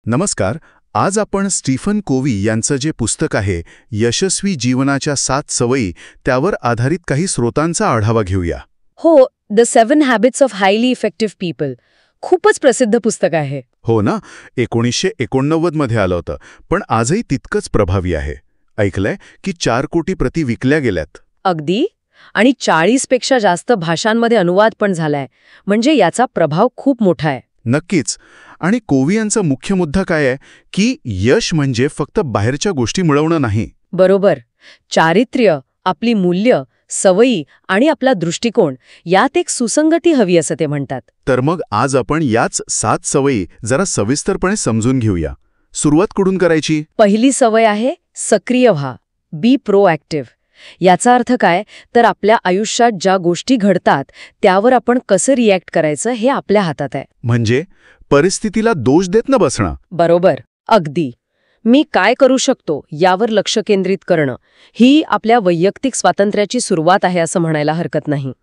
नमस्कार. आज आपण स्टीफन कोव्ही यांचं जे पुस्तक आहे यशस्वी जीवनाच्या 7 सवयी त्यावर आधारित काही स्रोतांचा आढावा घेऊया. हो, the 7 habits of highly effective people खूपच प्रसिद्ध पुस्तक आहे. हो ना, 1989 मध्ये आलं होतं, पण आजही तितकंच प्रभावी आहे. ऐकलंय की 4 कोटी प्रती विकल्या गेल्यात. अगदी. आणि 40 पेक्षा जास्त भाषांमध्ये अनुवाद पण झालाय. म्हणजे याचा प्रभाव खूप मोठा आहे. नक्कीच. आणि कोव्ही यांचा मुख्य मुद्दा काय आहे की यश म्हणजे फक्त बाहेरच्या गोष्टी मिळवणं नाही. बरोबर. चारित्र्य, आपली मूल्य, सवयी आणि आपला दृष्टिकोन यात एक सुसंगती हवी असं ते म्हणतात. तर मग आज आपण याच 7 सवयी जरा सविस्तरपणे समजून घेऊया. सुरुवात कुठून करायची? पहिली सवय आहे सक्रिय व्हा, बी प्रोॲक्टिव्ह. याचा अर्थ काय तर आपल्या आयुष्यात ज्या गोष्टी घडतात त्यावर आपण कसं रिॲक्ट करायचं हे आपल्या हातात आहे. म्हणजे परिस्थितीला दोष देत न बसणं. बरोबर. अगदी. मी काय करू शकतो यावर लक्ष केंद्रित करणं ही आपल्या वैयक्तिक स्वातंत्र्याची सुरुवात आहे असं म्हणायला हरकत नाही.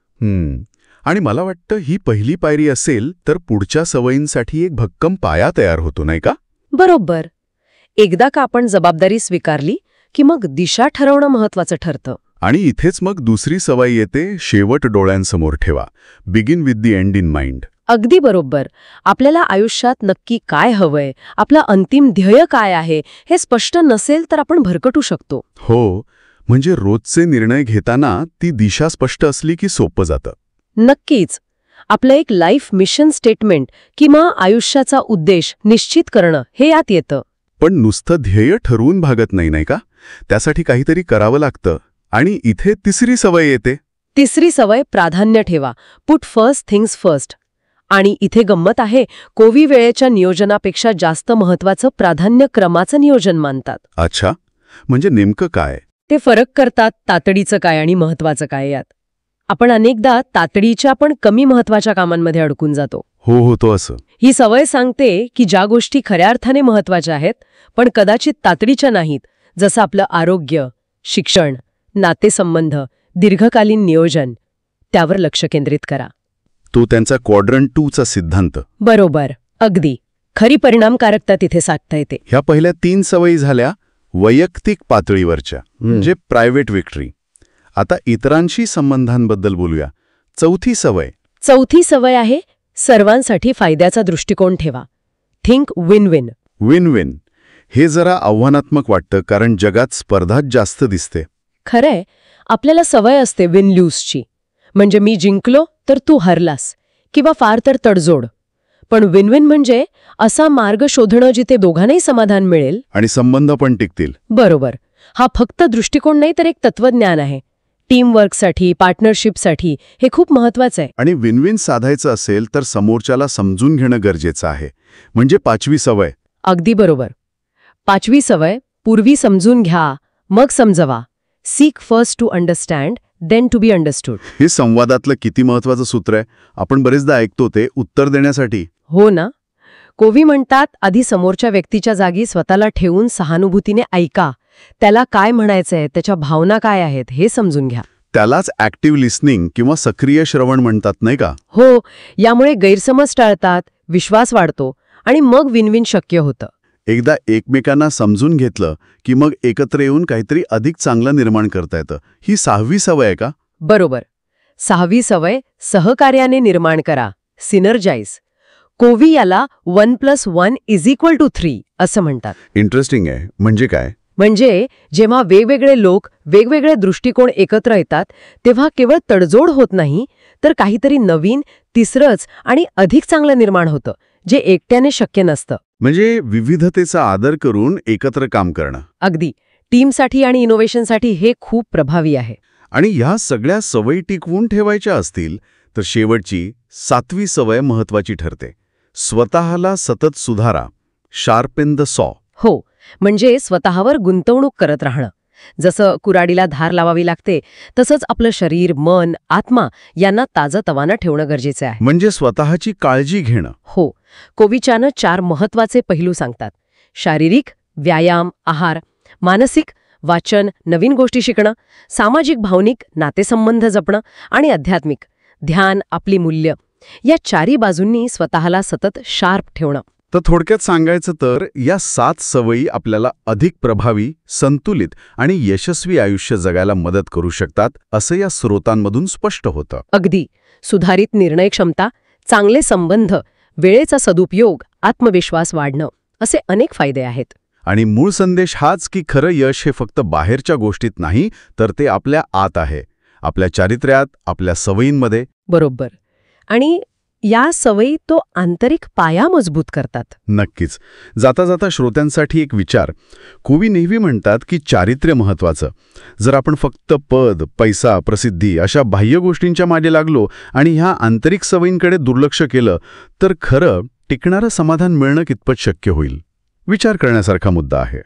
आणि मला वाटतं ही पहिली पायरी असेल तर पुढच्या सवयींसाठी एक भक्कम पाया तयार होतो, नाही का? बरोबर. एकदा का आपण जबाबदारी स्वीकारली की मग दिशा ठरवणं महत्वाचं ठरतं. आणि इथेच मग दुसरी सवय येते, शेवट डोळ्यांसमोर ठेवा. Begin with the and in mind. अगदी बरोबर. आपल्याला आयुष्यात नक्की काय हवंय, आपलं अंतिम ध्येय काय आहे हे स्पष्ट नसेल तर आपण भरकटू शकतो. हो, म्हणजे रोजचे निर्णय घेताना ती दिशा स्पष्ट असली की सोपं जातं. नक्कीच. आपलं एक लाईफ मिशन स्टेटमेंट किंवा आयुष्याचा उद्देश निश्चित करणं हे यात येतं. पण नुसतं ध्येय ठरवून भागत नाही का? त्यासाठी काहीतरी करावं लागतं. आणि इथे तिसरी सवय येते. तिसरी सवय प्राधान्य ठेवा, पुट फर्स्ट थिंग्स फर्स्ट. आणि इथे गंमत आहे, कोव्ही वेळेच्या नियोजनापेक्षा जास्त महत्वाचं प्राधान्यक्रमाचं नियोजन मानतात. अच्छा, म्हणजे नेमकं काय? ते फरक करतात तातडीचं काय आणि महत्वाचं काय यात. आपण अनेकदा तातडीच्या पण कमी महत्वाच्या कामांमध्ये अडकून जातो. हो होतो असं. ही सवय सांगते की ज्या गोष्टी खऱ्या अर्थाने महत्वाच्या आहेत पण कदाचित तातडीच्या नाहीत, जसं आपलं आरोग्य, शिक्षण, नातेसंबंध, दीर्घकालीन नियोजन, त्यावर लक्ष केंद्रित करा. तो त्यांचा क्वाड्रंट 2 चा सिद्धांत. बरोबर. अगदी. खरी परिणामकारकता तिथे साधता येते. ह्या पहिल्या 3 सवयी झाल्या वैयक्तिक पातळीवरच्या, म्हणजे प्रायव्हेट विक्ट्री. आता इतरांशी संबंधांबद्दल बोलूया. चौथी सवय आहे सर्वांसाठी फायद्याचा दृष्टिकोन ठेवा. Think win win. Win win. हे जरा आव्हानात्मक वाटतं कारण जगात स्पर्धाच जास्त दिसते. खरंय. आपल्याला सवय असते विन लूजची. म्हणजे मी जिंकलो तर तू हरलास, किंवा फार तर तडजोड. पण विन विन म्हणजे असा मार्ग शोधणं जिथे दोघांनाही समाधान मिळेल आणि संबंध पण टिकतील. बरोबर. हा फक्त दृष्टिकोन नाही तर एक तत्वज्ञान आहे. टीमवर्कसाठी, पार्टनरशिपसाठी हे खूप महत्वाचं आहे. आणि विन विन साधायचं असेल तर समोरच्याला समजून घेणं गरजेचं आहे. म्हणजे 5वी सवय. अगदी बरोबर. 5वी सवय, पूर्वी समजून घ्या मग समजवा. Seek first to understand then to be understood. हे संवादातलं किती महत्वाचं सूत्र आहे. आपण बरेचदा ऐकतो ते उत्तर देण्यासाठी. हो ना. कोव्ही म्हणतात आधी समोरच्या व्यक्तीच्या जागी स्वतःला ठेवून सहानुभूतीने ऐका. त्याला काय म्हणायचंय, त्याच्या भावना काय आहेत हे समजून घ्या. त्यालाच ऍक्टिव्ह लिसनिंग किंवा सक्रिय श्रवण म्हणतात, नाही का? हो. यामुळे गैरसमज टाळतात, विश्वास वाढतो आणि मग विन विन शक्य होतं. एकदा एकमेकांना समजून घेतलं की मग एकत्र येऊन काहीतरी अधिक चांगलं निर्माण करता येतं. ही 6वी सवय आहे का? बरोबर. 6वी सवय, सहकार्याने निर्माण करा. सिनर्जाइज. कोव्ही याला 1+1=3 असं म्हणतात. इंटरेस्टिंग आहे. म्हणजे काय? म्हणजे जेव्हा वेगवेगळे लोक, वेगवेगळे दृष्टिकोन एकत्र येतात तेव्हा केवळ तडजोड होत नाही तर काहीतरी नवीन, तिसरंच आणि अधिक चांगलं निर्माण होतं, जे एकट्याने शक्य नसतं. म्हणजे विविधतेचा आदर करून एकत्र काम करणं. अगदी. टीमसाठी आणि इनोव्हेशनसाठी हे खूप प्रभावी आहे. आणि ह्या सगळ्या सवयी टिकवून ठेवायच्या असतील तर शेवटची 7वी सवय महत्वाची ठरते. स्वतःला सतत सुधारा. शार्पेन द सॉ. हो. म्हणजे स्वतःवर गुंतवणूक करत राहणं. जसं कुऱ्हाडीला धार लावावी लागते तसंच आपलं शरीर, मन, आत्मा यांना ताजंतवानं ठेवणं गरजेचं आहे. म्हणजे स्वतःची काळजी घेणं. हो. कोव्हीच्यानं 4 महत्वाचे पैलू सांगतात. शारीरिक, व्यायाम, आहार. मानसिक, वाचन, नवीन गोष्टी शिकणं. सामाजिक, भावनिक, नातेसंबंध जपणं. आणि आध्यात्मिक, ध्यान, आपली मूल्य. या 4ही बाजूंनी स्वतःला सतत शार्प ठेवणं. तर थोडक्यात सांगायचं तर या 7 सवयी आपल्याला अधिक प्रभावी, संतुलित आणि यशस्वी आयुष्य जगायला मदत करू शकतात, असं या स्रोतांमधून स्पष्ट होतं. अगदी. सुधारित निर्णय क्षमता, चांगले संबंध, वेळेचा सदुपयोग, आत्मविश्वास वाढणं असे अनेक फायदे आहेत. आणि मूळ संदेश हाच की खरं यश हे फक्त बाहेरच्या गोष्टीत नाही, तर ते आपल्या आत आहे, आपल्या चारित्र्यात, आपल्या सवयींमध्ये. बरोबर. आणि या सवयी तो आंतरिक पाया मजबूत करतात. नक्कीच. जाता जाता श्रोत्यांसाठी एक विचार. कवी नेहमी म्हणतात की चारित्र्य महत्वाचं. जर आपण फक्त पद, पैसा, प्रसिद्धी अशा बाह्य गोष्टींच्या मागे लागलो आणि ह्या आंतरिक सवयींकडे दुर्लक्ष केलं, तर खरं टिकणारं समाधान मिळणं कितपत शक्य होईल? विचार करण्यासारखा मुद्दा आहे.